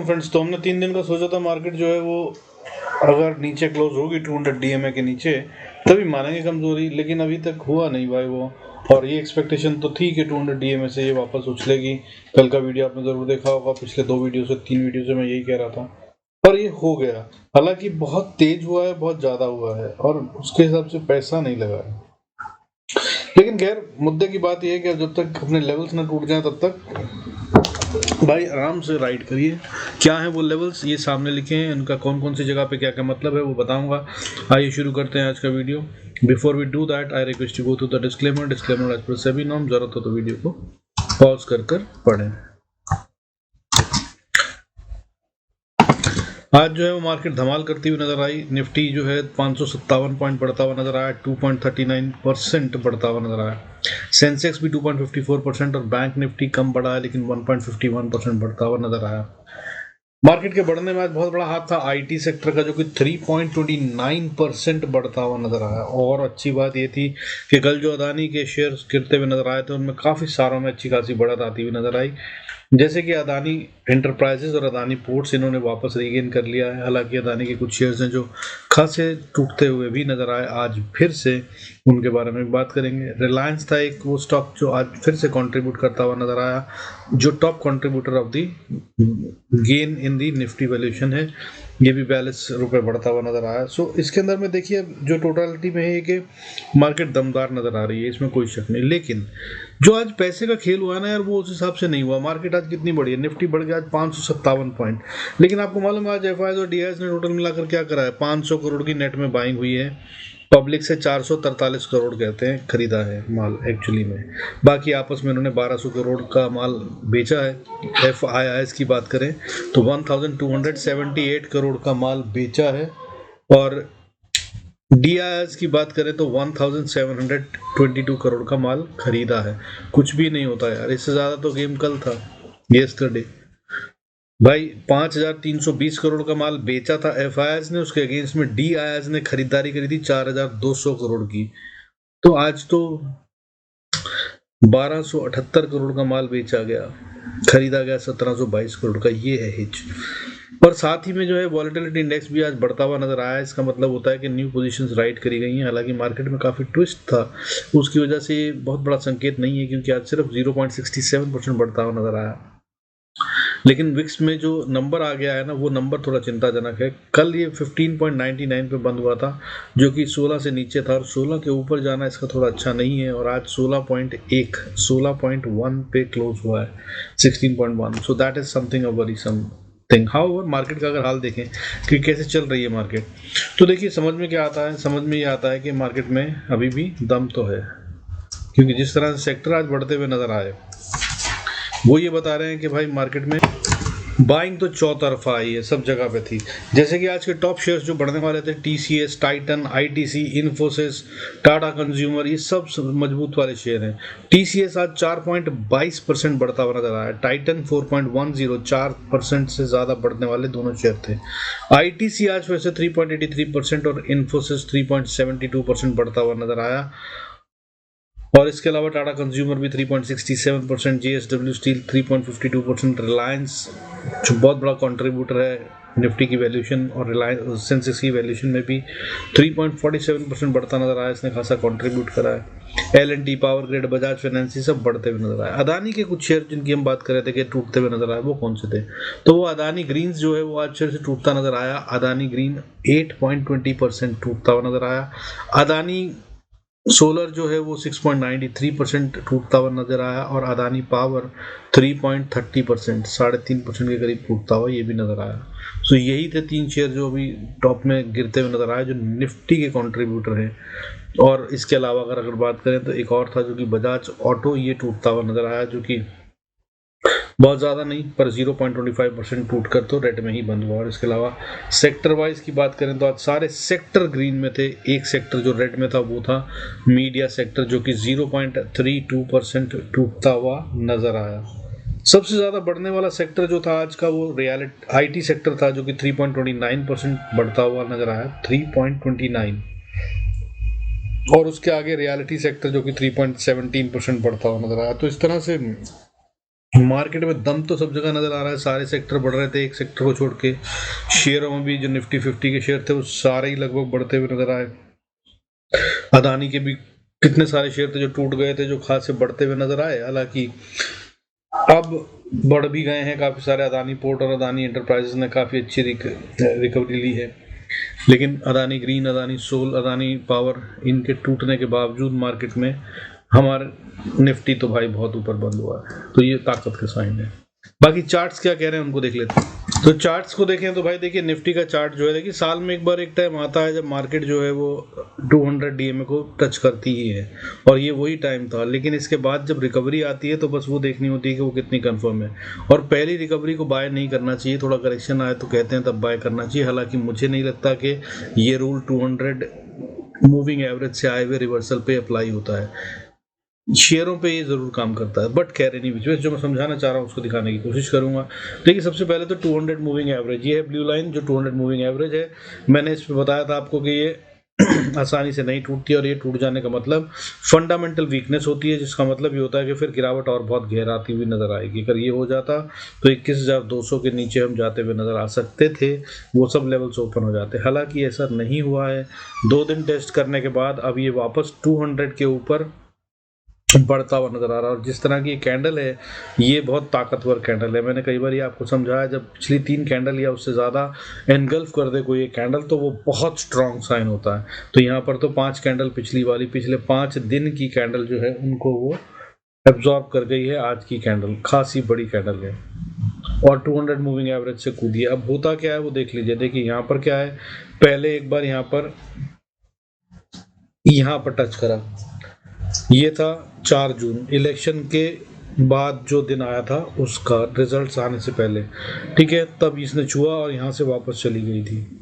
Friends, तो हमने 3 दिन का सोचा था मार्केट जो है वो अगर नीचे क्लोज होगी 200 डीएमए के नीचे तभी मानेंगे कमजोरी, लेकिन अभी तक हुआ नहीं भाई वो। और ये एक्सपेक्टेशन तो थी कि 200 डीएमए से ये वापस उछलेगी। कल का वीडियो आपने जरूर देखा होगा, पिछले 3 वीडियो से मैं यही कह रहा था, पर ये हो गया। हालांकि बहुत तेज हुआ है, बहुत ज्यादा हुआ है और उसके हिसाब से पैसा नहीं लगा है। लेकिन खैर, मुद्दे की बात यह है कि जब तक अपने लेवल्स ना टूट जाए तब तक भाई आराम से राइड करिए। क्या है वो लेवल्स, ये सामने लिखे हैं, उनका कौन कौन सी जगह पे क्या क्या मतलब है वो बताऊंगा। आइए शुरू करते हैं आज का video. Before we do that I request to go to the disclaimer as per SEBI norm. जरूरत हो तो वीडियो को पॉज कर पढ़ें। आज जो है वो मार्केट धमाल करती हुई नजर आई। निफ्टी जो है 557 पॉइंट बढ़ता हुआ नजर आया, 2.39% बढ़ता हुआ नजर आया। सेंसेक्स भी 2.54% और बैंक निफ्टी कम बढ़ा है लेकिन 1.51% बढ़ता हुआ नजर आया। मार्केट के बढ़ने में आज बहुत बड़ा हाथ था आईटी सेक्टर का, जो कि 3.29% बढ़ता हुआ नजर आया। और अच्छी बात यह थी कि कल जो अदानी के शेयर्स गिरते हुए नजर आए थे उनमें काफी सारों में अच्छी खासी बढ़त आती हुई नजर आई। जैसे कि अदानी एंटरप्राइजेस और अदानी पोर्ट्स इन्होंने वापस रीगेन कर लिया है। हालांकि अदानी के कुछ शेयर्स हैं जो खासे टूटते हुए भी नजर आए, आज फिर से उनके बारे में बात करेंगे। रिलायंस था एक वो स्टॉक जो आज फिर से कंट्रीब्यूट करता हुआ नजर आया, जो top contributor of the gain in the Nifty valuation है। ये भी 42 रुपये बढ़ता हुआ नजर आया। सो इसके अंदर में देखिए जो टोटलिटी में है कि मार्केट दमदार नजर आ रही है, इसमें कोई शक नहीं। लेकिन जो आज पैसे का खेल हुआ है ना यार, वो उस हिसाब से नहीं हुआ। मार्केट आज कितनी बढ़ी है, निफ्टी बढ़ गया आज 557 पॉइंट, लेकिन आपको मालूम है आज एफआईएस और डीआईएस ने टोटल मिलाकर क्या करा है, 500 करोड़ की नेट में बाइंग हुई है। पब्लिक से 443 करोड़ कहते हैं खरीदा है माल एक्चुअली में। बाकी आपस में उन्होंने 1200 करोड़ का माल बेचा है। एफआईआईएस की बात करें तो 1278 करोड़ का माल बेचा है, और डीआईएस की बात करें तो 1722 करोड़ का माल खरीदा है। कुछ भी नहीं होता यार, इससे ज्यादा तो गेम कल था, यस्टरडे। भाई 5320 करोड़ का माल बेचा था एफआईआईएस ने, उसके अगेंस्ट में डीआईएस ने खरीदारी करी थी 4200 करोड़ की। तो आज तो 1278 करोड़ का माल बेचा गया, खरीदा गया 1722 करोड़ का। ये है हिच। और साथ ही में जो है वॉलेटिलिटी इंडेक्स भी आज बढ़ता हुआ नजर आया। इसका मतलब होता है कि न्यू पोजीशंस राइट करी गई हैं। हालांकि मार्केट में काफी ट्विस्ट था, उसकी वजह से ये बहुत बड़ा संकेत नहीं है, क्योंकि आज सिर्फ 0.67% बढ़ता हुआ नजर आया। लेकिन विक्स में जो नंबर आ गया है ना, वो नंबर थोड़ा चिंताजनक है। कल ये 15.99 पे बंद हुआ था, जो कि 16 से नीचे था, और 16 के ऊपर जाना इसका थोड़ा अच्छा नहीं है। और आज 16.1 पे क्लोज हुआ है, 16.1। So that is something a worrisome thing. However market का अगर हाल देखें कि कैसे चल रही है मार्केट, तो देखिए समझ में क्या आता है। समझ में ये आता है कि मार्केट में अभी भी दम तो है, क्योंकि जिस तरह से सेक्टर आज बढ़ते हुए नजर आए वो ये बता रहे हैं कि भाई मार्केट में बाइंग तो चौतरफा आई है, सब जगह पे थी। जैसे कि आज के टॉप शेयर्स जो बढ़ने वाले थे, TCS, Titan, ITC, Infosys, Tata consumer, ये सब मजबूत वाले शेयर हैं। टीसीएस आज 4.22% बढ़ता हुआ नजर आया, टाइटन 4.10, 4% से ज्यादा बढ़ने वाले दोनों शेयर थे। आईटीसी आज वैसे 3.83% और इन्फोसिस 3.72% बढ़ता हुआ नजर आया। और इसके अलावा टाटा कंज्यूमर भी 3.67%, जेएसडब्ल्यू स्टील 3.52%, रिलायंस जो बहुत बड़ा कंट्रीब्यूटर है निफ्टी की वैल्यूएशन और रिलायंस सेंसेक्स की वैल्यूएशन में भी 3.47% बढ़ता नजर आया। इसने खासा कंट्रीब्यूट करा है। L&T, power grid, Bajaj finance सब बढ़ते हुए नजर आए। अदानी के कुछ शेयर जिनकी हम बात कर रहे थे कि टूटते हुए नजर आए, वो कौन से थे, तो वो अदानी ग्रीन्स जो है वो आज शेयर से टूटता नजर आया। अदानी ग्रीन 8.20% टूटता हुआ नजर आया। अदानी सोलर जो है वो 6.93% टूटता हुआ नजर आया, और अदानी पावर 3.30%, 3.5% के करीब टूटता हुआ ये भी नजर आया। सो यही थे 3 शेयर जो अभी टॉप में गिरते हुए नजर आए, जो निफ्टी के कंट्रीब्यूटर हैं। और इसके अलावा अगर बात करें तो एक और था जो कि बजाज ऑटो, ये टूटता हुआ नजर आया, जो कि बहुत ज़्यादा नहीं पर 0.25% टूटकर तो रेड में ही बंद हुआ। और इसके अलावा सेक्टर वाइज की बात करें तो आज सारे सेक्टर ग्रीन में थे। एक सेक्टर जो रेड में था वो था मीडिया सेक्टर, जो कि 0.32% टूटता हुआ नजर आया। सबसे ज़्यादा बढ़ने वाला सेक्टर जो था आज का वो रियलिटी आईटी सेक्टर था, जो कि 3.29% बढ़ता हुआ नजर आया, 3.29। और उसके आगे रियलिटी सेक्टर जो कि 3.17% बढ़ता हुआ नजर आया। तो इस तरह से मार्केट में दम तो सब जगह नजर आ रहा है, सारे सेक्टर बढ़ रहे थे, एक सेक्टर को छोड़ के। शेयरों में भी जो निफ्टी 50 के शेयर थे वो सारे ही लगभग बढ़ते हुए नजर आए। अदानी के भी कितने सारे शेयर थे जो टूट गए थे, जो खासे बढ़ते हुए नजर आए। हालांकि अब बढ़ भी गए हैं काफी सारे। अदानी पोर्ट और अदानी एंटरप्राइजेस ने काफी अच्छी रिकवरी ली है, लेकिन अदानी ग्रीन, अदानी सोल, अदानी पावर, इनके टूटने के बावजूद मार्केट में हमारे निफ्टी तो भाई बहुत ऊपर बंद हुआ है। तो ये ताकत का साइन है। बाकी चार्ट्स क्या कह रहे हैं उनको देख लेते हैं। तो चार्ट्स को देखें तो भाई देखिए, निफ्टी का चार्ट जो है, देखिए साल में एक बार एक टाइम आता है जब मार्केट जो है वो 200 डीएमए को टच करती ही है, और ये वही टाइम था। लेकिन इसके बाद जब रिकवरी आती है तो बस वो देखनी होती है कि वो कितनी कंफर्म है, और पहली रिकवरी को बाय नहीं करना चाहिए। थोड़ा करेक्शन आए तो कहते हैं तब बाय करना चाहिए। हालांकि मुझे नहीं लगता कि ये रूल 200 मूविंग एवरेज से आए हुए रिवर्सल पे अप्लाई होता है। शेयरों पे ये जरूर काम करता है, बट कह रहे नहीं बीच में, जो मैं समझाना चाह रहा हूँ उसको दिखाने की कोशिश करूंगा। देखिए सबसे पहले तो 200 मूविंग एवरेज, ये है ब्लू लाइन जो 200 मूविंग एवरेज है। मैंने इस पे बताया था आपको कि ये आसानी से नहीं टूटती, और ये टूट जाने का मतलब फंडामेंटल वीकनेस होती है, जिसका मतलब ये होता है कि फिर गिरावट और बहुत गहराती हुई नजर आएगी। अगर ये हो जाता तो 21,200 के नीचे हम जाते हुए नजर आ सकते थे, वो सब लेवल्स ओपन हो जाते। हालांकि ऐसा नहीं हुआ है। 2 दिन टेस्ट करने के बाद अब ये वापस 200 के ऊपर बढ़ता हुआ नजर आ रहा है। और जिस तरह की कैंडल है, ये बहुत ताकतवर कैंडल है। मैंने कई बार ये आपको समझाया, जब पिछली 3 कैंडल या उससे ज़्यादा एनगल्फ कर दे कोई एक कैंडल तो वो बहुत स्ट्रॉन्ग साइन होता है। तो यहाँ पर तो 5 कैंडल पिछली वाली, पिछले 5 दिन की कैंडल जो है उनको वो एब्जॉर्ब कर गई है। आज की कैंडल खासी बड़ी कैंडल है और 200 मूविंग एवरेज से कूदी है। अब होता क्या है वो देख लीजिए। देखिए यहाँ पर क्या है, पहले एक बार यहाँ पर टच करा, ये था 4 जून, इलेक्शन के बाद जो दिन आया था उसका रिजल्ट्स आने से पहले, ठीक है। तब इसने छुआ और यहाँ से वापस चली गई थी।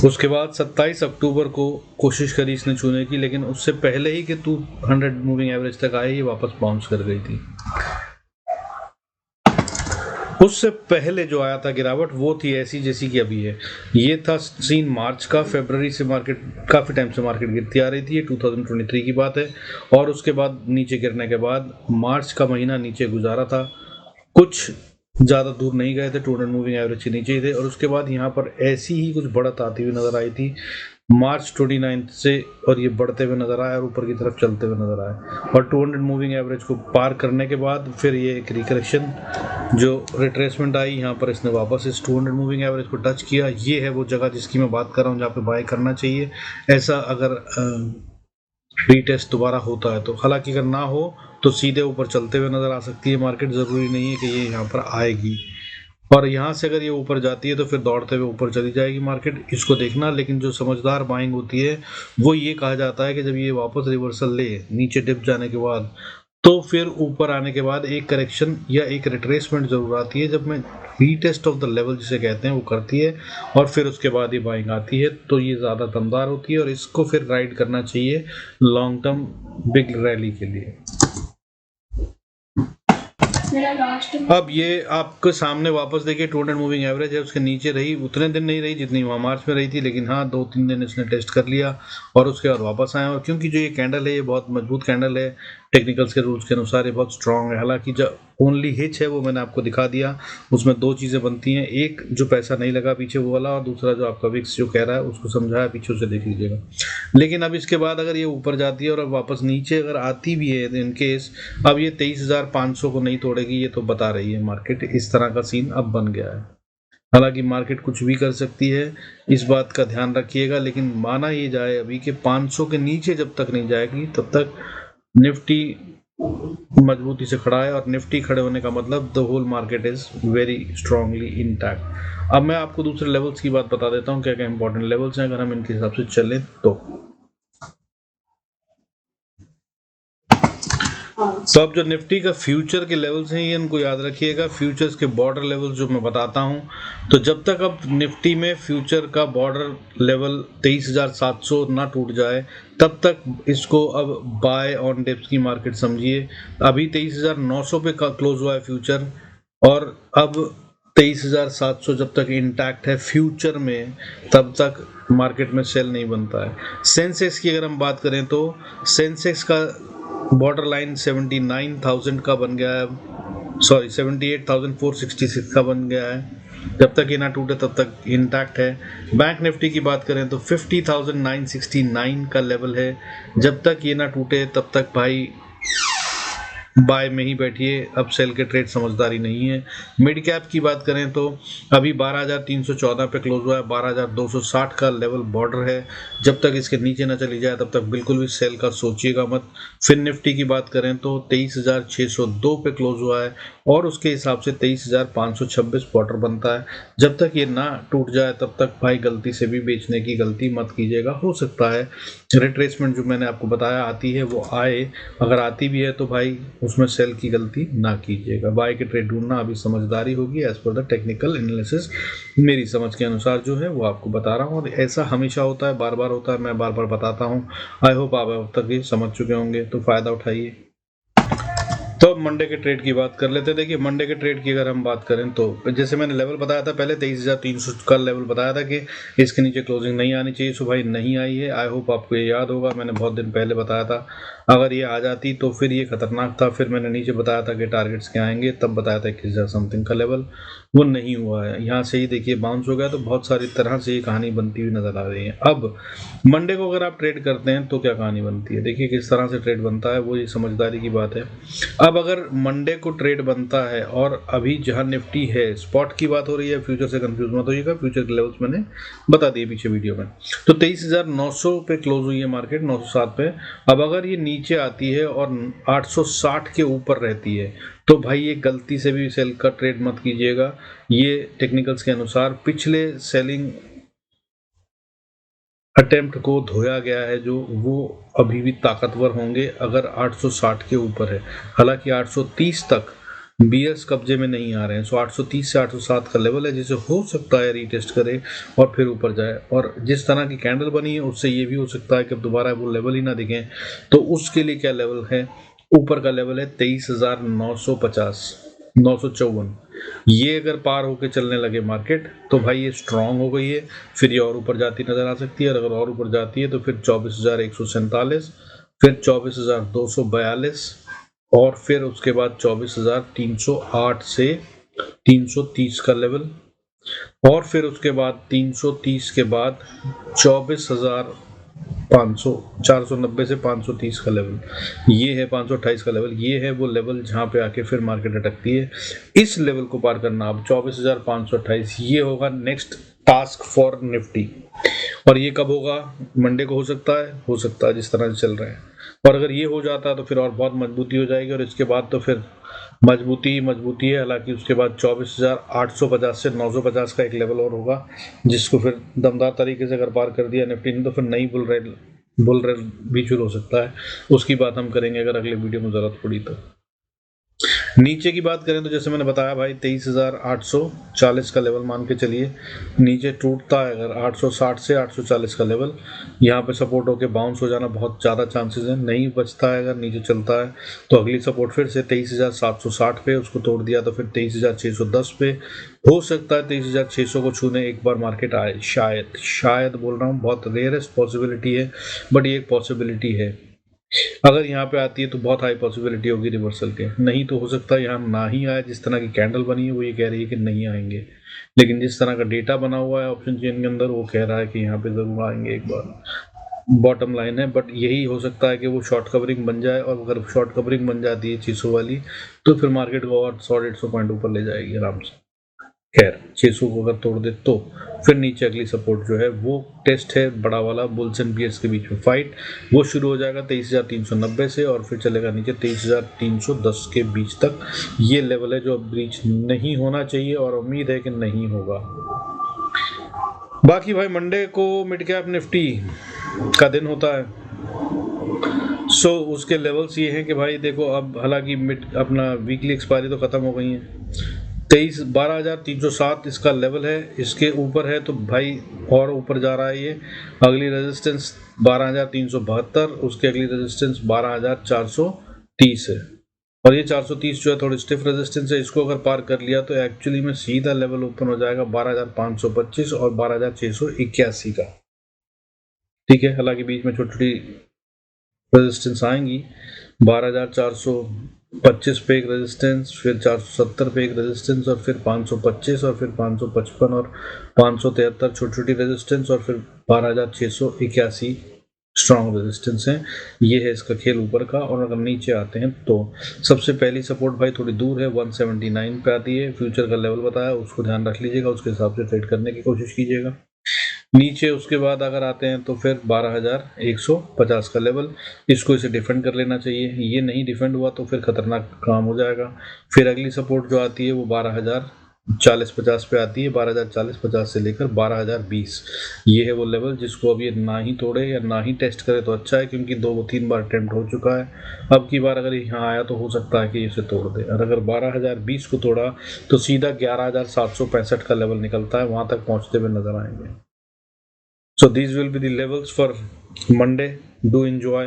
उसके बाद 27 अक्टूबर को कोशिश करी इसने छूने की, लेकिन उससे पहले ही कि 200 मूविंग एवरेज तक आए, ये वापस बाउंस कर गई थी। उससे पहले जो आया था गिरावट, वो थी ऐसी जैसी कि अभी है। ये था सीन मार्च का। फरवरी से मार्केट, काफ़ी टाइम से मार्केट गिरती आ रही थी, ये 2023 की बात है। और उसके बाद नीचे गिरने के बाद मार्च का महीना नीचे गुजारा था, कुछ ज़्यादा दूर नहीं गए थे, 200 मूविंग एवरेज के नीचे ही थे। और उसके बाद यहाँ पर ऐसी ही कुछ बढ़त आती हुई नज़र आई थी मार्च 29 से, और ये बढ़ते हुए नजर आया और ऊपर की तरफ चलते हुए नजर आया। और 200 मूविंग एवरेज को पार करने के बाद फिर ये एक रिकरेक्शन, जो रिट्रेसमेंट आई, यहाँ पर इसने वापस इस 200 मूविंग एवरेज को टच किया। ये है वो जगह जिसकी मैं बात कर रहा हूँ जहाँ पे बाय करना चाहिए, ऐसा अगर रीटेस्ट दोबारा होता है तो। हालांकि अगर ना हो तो सीधे ऊपर चलते हुए नजर आ सकती है मार्केट। ज़रूरी नहीं है कि ये यहाँ पर आएगी, और यहाँ से अगर ये ऊपर जाती है तो फिर दौड़ते हुए ऊपर चली जाएगी मार्केट, इसको देखना। लेकिन जो समझदार बाइंग होती है वो ये कहा जाता है कि जब ये वापस रिवर्सल ले नीचे डिप जाने के बाद, तो फिर ऊपर आने के बाद एक करेक्शन या एक रिट्रेसमेंट जरूर आती है, जब मैं रीटेस्ट ऑफ द लेवल जिसे कहते हैं वो करती है, और फिर उसके बाद ये बाइंग आती है। तो ये ज़्यादा दमदार होती है और इसको फिर राइड करना चाहिए लॉन्ग टर्म बिग रैली के लिए। अब ये आपके सामने वापस देखिए 200 मूविंग एवरेज है, उसके नीचे रही, उतने दिन नहीं रही जितनी वहाँ मार्च में रही थी, लेकिन हाँ 2-3 दिन इसने टेस्ट कर लिया और उसके बाद वापस आया। और क्योंकि जो ये कैंडल है ये बहुत मजबूत कैंडल है, टेक्निकल्स के रूल्स के अनुसार ये बहुत स्ट्रांग है। हालांकि जो ओनली हिच है वो मैंने आपको दिखा दिया, उसमें 2 चीज़ें बनती हैं, एक जो पैसा नहीं लगा पीछे वो वाला, और दूसरा जो आपका विक्स जो कह रहा है उसको समझाया पीछे, उसे देख लीजिएगा। लेकिन अब इसके बाद अगर ये ऊपर जाती है और अब वापस नीचे अगर आती भी है इन केस, अब ये 23,500 को नहीं तोड़ेगी, ये तो बता रही है मार्केट। इस तरह का सीन अब बन गया है। हालांकि मार्केट कुछ भी कर सकती है, इस बात का ध्यान रखिएगा। लेकिन माना ये जाए अभी कि 500 के नीचे जब तक नहीं जाएगी तब तक निफ्टी मजबूती से खड़ा है, और निफ्टी खड़े होने का मतलब the whole market is very strongly intact. अब मैं आपको दूसरे लेवल्स की बात बता देता हूँ, क्या क्या इंपॉर्टेंट लेवल्स हैं अगर हम इनके हिसाब से चलें तो। तो अब जो निफ्टी का फ्यूचर के लेवल्स हैं ये इनको याद रखिएगा। फ्यूचर्स के बॉर्डर लेवल जो मैं बताता हूं, तो जब तक अब निफ्टी में फ्यूचर का बॉर्डर लेवल 23,700 ना टूट जाए तब तक इसको अब बाय ऑन डिप्स की मार्केट समझिए। अभी 23,900 पे क्लोज हुआ है फ्यूचर, और अब 23,700 जब तक इंटैक्ट है फ्यूचर में तब तक मार्केट में सेल नहीं बनता है। सेंसेक्स की अगर हम बात करें तो सेंसेक्स का बॉर्डर लाइन 79,000 का बन गया है, सॉरी 78,466 का बन गया है। जब तक ये ना टूटे तब तक इंटैक्ट है। बैंक निफ्टी की बात करें तो 50,969 का लेवल है। जब तक ये ना टूटे तब तक भाई बाय में ही बैठिए, अब सेल के ट्रेड समझदारी नहीं है। मिड कैप की बात करें तो अभी 12,314 पे क्लोज हुआ है, 12,260 का लेवल बॉर्डर है। जब तक इसके नीचे ना चली जाए तब तक बिल्कुल भी सेल का सोचिएगा मत। फिर निफ्टी की बात करें तो 23,602 पे क्लोज हुआ है और उसके हिसाब से 23,526 बॉर्डर बनता है। जब तक ये ना टूट जाए तब तक भाई गलती से भी बेचने की गलती मत कीजिएगा। हो सकता है रिट्रेसमेंट जो मैंने आपको बताया आती है वो आए, अगर आती भी है तो भाई उसमें सेल की गलती ना कीजिएगा। बाय के ट्रेड ढूंढना अभी समझदारी होगी as per the technical analysis, मेरी समझ के अनुसार जो है वो आपको बता रहा हूँ। और ऐसा हमेशा होता है, बार बार होता है, मैं बार बार बताता हूँ। आई होप आप अब तक ये समझ चुके होंगे, तो फायदा उठाइए। तो अब मंडे के ट्रेड की बात कर लेते हैं। देखिए मंडे के ट्रेड की अगर हम बात करें तो जैसे मैंने लेवल बताया था पहले 23,300 का लेवल बताया था कि इसके नीचे क्लोजिंग नहीं आनी चाहिए। सो भाई नहीं आई है। आई होप आपको ये याद होगा, मैंने बहुत दिन पहले बताया था अगर ये आ जाती तो फिर ये खतरनाक था। फिर मैंने नीचे बताया था कि टारगेट्स क्या आएंगे, तब बताया था 21,000 समथिंग का लेवल, वो नहीं हुआ है। यहाँ से ही देखिए बाउंस हो गया, तो बहुत सारी तरह से ये कहानी बनती हुई नजर आ रही है। अब मंडे को अगर आप ट्रेड करते हैं तो क्या कहानी बनती है, देखिए किस तरह से ट्रेड बनता है, वो ये समझदारी की बात है। अब अगर मंडे को ट्रेड बनता है और अभी जहां निफ्टी है, स्पॉट की बात हो रही है, फ्यूचर से कंफ्यूज मत होइएगा, फ्यूचर के लेवल्स मैंने बता दिए पीछे वीडियो में। तो 23,900 पे क्लोज हुई है मार्केट, 907 पे। अब अगर ये नीचे आती है और 860 के ऊपर रहती है तो भाई ये गलती से भी सेल का ट्रेड मत कीजिएगा। ये टेक्निकल्स के अनुसार पिछले सेलिंग अटेम्प्ट को धोया गया है, जो वो अभी भी ताकतवर होंगे अगर 860 के ऊपर है। हालांकि 830 तक बीएस कब्जे में नहीं आ रहे हैं। सो 830 से 807 का लेवल है जिसे हो सकता है रीटेस्ट करे और फिर ऊपर जाए। और जिस तरह की कैंडल बनी है उससे ये भी हो सकता है कि दोबारा वो लेवल ही ना दिखें। तो उसके लिए क्या लेवल है, ऊपर का लेवल है 23,950, 954। ये अगर पार होके चलने लगे मार्केट तो भाई ये स्ट्रांग हो गई है, फिर ये और ऊपर जाती नजर आ सकती है। और अगर और ऊपर जाती है तो फिर 24,147, फिर 24,242 और फिर उसके बाद 24,308 से 330 का लेवल, और फिर उसके बाद 330 के बाद 24,500, 490 से 530 का लेवल, ये है 528 का लेवल। ये है वो लेवल जहाँ पे आके फिर मार्केट अटकती है। इस लेवल को पार करना अब 24,528, ये होगा नेक्स्ट टास्क फॉर निफ्टी। और ये कब होगा, मंडे को हो सकता है जिस तरह से चल रहे हैं। और अगर ये हो जाता है तो फिर और बहुत मजबूती हो जाएगी, और इसके बाद तो फिर मजबूती है। हालांकि उसके बाद 24,850 से 950 का एक लेवल और होगा, जिसको फिर दमदार तरीके से अगर पार कर दिया निफ्टी ने तो फिर नई बुल रन भी शुरू हो सकता है। उसकी बात हम करेंगे अगर अगले वीडियो में जरूरत पड़ी तो। नीचे की बात करें तो जैसे मैंने बताया भाई 23,840 का लेवल मान के चलिए, नीचे टूटता है अगर 860 से 840 का लेवल, यहाँ पे सपोर्ट होके बाउंस हो जाना बहुत ज़्यादा चांसेस है। नहीं बचता है, अगर नीचे चलता है तो अगली सपोर्ट फिर से 23,760 पे, उसको तोड़ दिया तो फिर 23,610 पे। हो सकता है 23,600 को छूने एक बार मार्केट आए, शायद बोल रहा हूँ, बहुत रेयरेस्ट पॉसिबिलिटी है, बट ये एक पॉसिबिलिटी है। अगर यहाँ पे आती है तो बहुत हाई पॉसिबिलिटी होगी रिवर्सल के, नहीं तो हो सकता है यहाँ ना ही आए। जिस तरह की कैंडल बनी है वो ये कह रही है कि नहीं आएंगे, लेकिन जिस तरह का डेटा बना हुआ है ऑप्शन चेन के अंदर वो कह रहा है कि यहाँ पे जरूर आएंगे एक बार। बॉटम लाइन है, बट यही हो सकता है कि वो शॉर्ट कवरिंग बन जाए, और अगर शॉर्ट कवरिंग बन जाती है 600 वाली तो फिर मार्केट को और 100-150 पॉइंट ऊपर ले जाएगी आराम से। खैर 600 को अगर तोड़ दे तो फिर नीचे अगली सपोर्ट जो है वो टेस्ट है बड़ा वाला, बुल्स एंड बियर्स के बीच में फाइट, वो शुरू हो जाएगा 23,390 से और फिर चलेगा नीचे 23,310 के बीच तक। ये लेवल है जो ब्रीच नहीं होना चाहिए, और उम्मीद है कि नहीं होगा। बाकी भाई मंडे को मिड कैप निफ्टी का दिन होता है। उसके लेवल्स ये हैं कि भाई देखो, अब हालांकि मिड अपना वीकली एक्सपायरी तो खत्म हो गई है, 12,307 इसका लेवल है, इसके ऊपर है तो भाई और ऊपर जा रहा है ये। अगली रेजिस्टेंस 12,372, उसके अगली रेजिस्टेंस 12,430 है, और ये 430 जो है थोड़ी स्टिफ रेजिस्टेंस है। इसको अगर पार कर लिया तो एक्चुअली में सीधा लेवल ओपन हो जाएगा 12,525 और 12,681 का। ठीक है, हालांकि बीच में छोटी छोटी रेजिस्टेंस आएंगी, 12,425 पे एक रेजिस्टेंस, फिर 470 पे एक रेजिस्टेंस, और फिर 525, और फिर 555 और 573 छोटी छोटी रेजिस्टेंस, और फिर 12,681 स्ट्रॉन्ग रेजिस्टेंस है। ये है इसका खेल ऊपर का। और अगर नीचे आते हैं तो सबसे पहली सपोर्ट भाई थोड़ी दूर है, 179 पे आती है। फ्यूचर का लेवल बताया, उसको ध्यान रख लीजिएगा, उसके हिसाब से ट्रेड करने की कोशिश कीजिएगा। नीचे उसके बाद अगर आते हैं तो फिर 12,150 का लेवल, इसको इसे डिफेंड कर लेना चाहिए। ये नहीं डिफेंड हुआ तो फिर खतरनाक काम हो जाएगा। फिर अगली सपोर्ट जो आती है वो 12,040-50 पे आती है। 12,040-50 से लेकर 12,020, ये है वो लेवल जिसको अब ये ना ही तोड़े या ना ही टेस्ट करे तो अच्छा है, क्योंकि 2-3 बार अटेम्प्ट हो चुका है। अब की बार अगर यहाँ आया तो हो सकता है कि इसे तोड़ दे, और अगर 12,020 को तोड़ा तो सीधा 11,765 का लेवल निकलता है, वहां तक पहुंचते हुए नजर आएंगे। So these will be the levels for Monday. Do enjoy.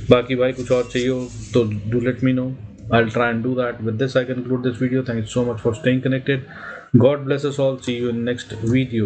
बाकी भाई कुछ और चाहिए हो तो do let me know. I'll try and do that. With this, I conclude this video. Thank you so much for staying connected. God bless us all. See you in next video.